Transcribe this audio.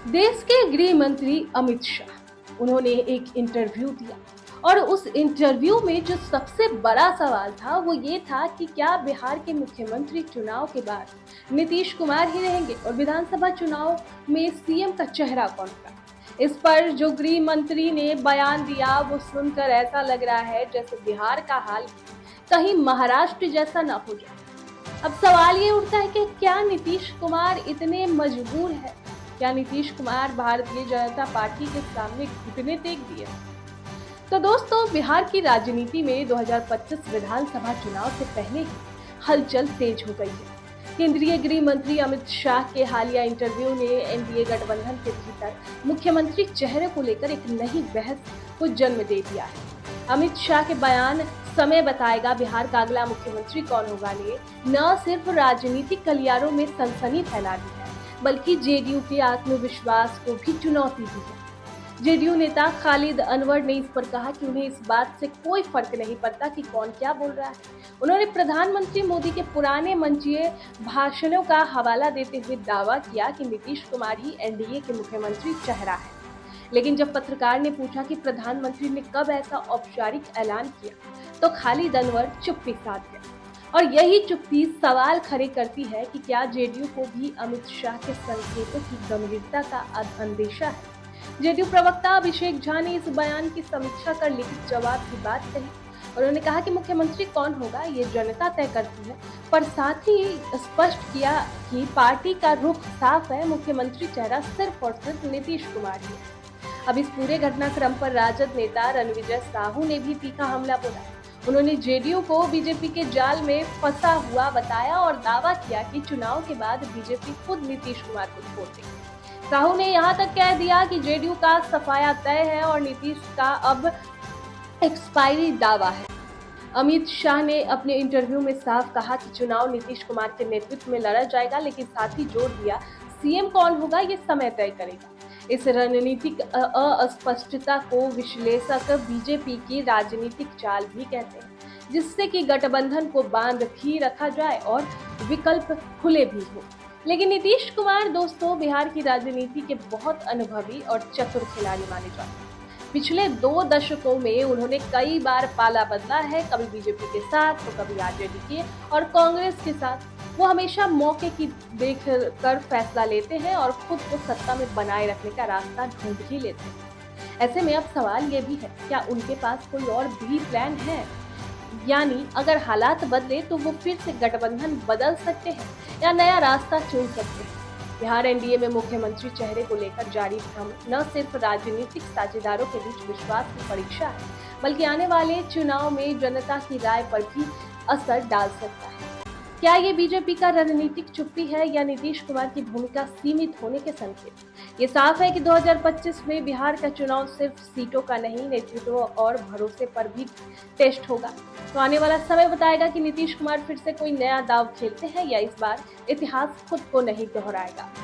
देश के गृह मंत्री अमित शाह उन्होंने एक इंटरव्यू दिया और उस इंटरव्यू में जो सबसे बड़ा सवाल था वो ये था कि क्या बिहार के मुख्यमंत्री चुनाव के बाद नीतीश कुमार ही रहेंगे और विधानसभा चुनाव में सीएम का चेहरा कौन होगा। इस पर जो गृह मंत्री ने बयान दिया वो सुनकर ऐसा लग रहा है जैसे बिहार का हाल कहीं महाराष्ट्र जैसा ना हो जाए। अब सवाल ये उठता है कि क्या नीतीश कुमार इतने मजबूर है, क्या नीतीश कुमार भारतीय जनता पार्टी के सामने घुटने टेक दिए। तो दोस्तों, बिहार की राजनीति में 2025 विधानसभा चुनाव से पहले ही हलचल तेज हो गई है। केंद्रीय गृह मंत्री अमित शाह के हालिया इंटरव्यू ने एनडीए गठबंधन के भीतर मुख्यमंत्री चेहरे को लेकर एक नई बहस को जन्म दे दिया है। अमित शाह के बयान समय बताएगा बिहार का अगला मुख्यमंत्री कौन होगा ने न सिर्फ राजनीतिक गलियारों में सनसनी फैला दी है, बल्कि जेडीयू के आत्मविश्वास को भी चुनौती दी है। जेडीयू नेता खालिद अनवर ने इस पर कहा कि उन्हें इस बात से कोई फर्क नहीं पड़ता कि कौन क्या बोल रहा है। उन्होंने प्रधानमंत्री मोदी के पुराने मंचीय भाषणों का हवाला देते हुए दावा किया कि नीतीश कुमार ही एनडीए के मुख्यमंत्री चेहरा है। लेकिन जब पत्रकार ने पूछा कि प्रधानमंत्री ने कब ऐसा औपचारिक ऐलान किया, तो खालिद अनवर चुप्पी साध गया। और यही चुप्पी सवाल खड़े करती है कि क्या जेडीयू को भी अमित शाह के संकेतों की गंभीरता का अंदेशा है। जेडीयू प्रवक्ता अभिषेक झा ने इस बयान की समीक्षा कर लिखित जवाब की बात कही। उन्होंने कहा कि मुख्यमंत्री कौन होगा ये जनता तय करती है, पर साथ ही स्पष्ट किया कि पार्टी का रुख साफ है, मुख्यमंत्री चेहरा सिर्फ और सिर्फ नीतीश कुमार ही है। अब इस पूरे घटनाक्रम पर राजद नेता रणविजय साहू ने भी तीखा हमला बोला। उन्होंने जेडीयू को बीजेपी के जाल में फंसा हुआ बताया और दावा किया कि चुनाव के बाद बीजेपी खुद नीतीश कुमार को छोड़ देगी। साहू ने यहां तक कह दिया कि जेडीयू का सफाया तय है और नीतीश का अब एक्सपायरी दावा है। अमित शाह ने अपने इंटरव्यू में साफ कहा कि चुनाव नीतीश कुमार के नेतृत्व में लड़ा जाएगा, लेकिन साथ ही जोर दिया सीएम कौन होगा ये समय तय करेगा। इस रणनीतिक अस्पष्टता को विश्लेषक बीजेपी की राजनीतिक चाल भी कहते हैं, जिससे कि गठबंधन को बांध भी रखा जाए और विकल्प खुले भी हो। लेकिन नीतीश कुमार दोस्तों बिहार की राजनीति के बहुत अनुभवी और चतुर खिलाड़ी माने जाते हैं। पिछले 2 दशकों में उन्होंने कई बार पाला बदला है, कभी बीजेपी के साथ तो कभी आरजेडी के और कांग्रेस के साथ। वो हमेशा मौके की देख कर फैसला लेते हैं और खुद को सत्ता में बनाए रखने का रास्ता ढूंढ ही लेते हैं। ऐसे में अब सवाल ये भी है, क्या उनके पास कोई और भी प्लान है? यानी अगर हालात बदले तो वो फिर से गठबंधन बदल सकते हैं या नया रास्ता चुन सकते हैं। बिहार एनडीए में मुख्यमंत्री चेहरे को लेकर जारी भ्रम न सिर्फ राजनीतिक साझेदारों के बीच विश्वास की परीक्षा है, बल्कि आने वाले चुनाव में जनता की राय पर भी असर डाल सकता है। क्या ये बीजेपी का रणनीतिक चुप्पी है या नीतीश कुमार की भूमिका सीमित होने के संकेत? ये साफ है कि 2025 में बिहार का चुनाव सिर्फ सीटों का नहीं, नेतृत्व और भरोसे पर भी टेस्ट होगा। तो आने वाला समय बताएगा कि नीतीश कुमार फिर से कोई नया दांव खेलते हैं या इस बार इतिहास खुद को नहीं दोहराएगा।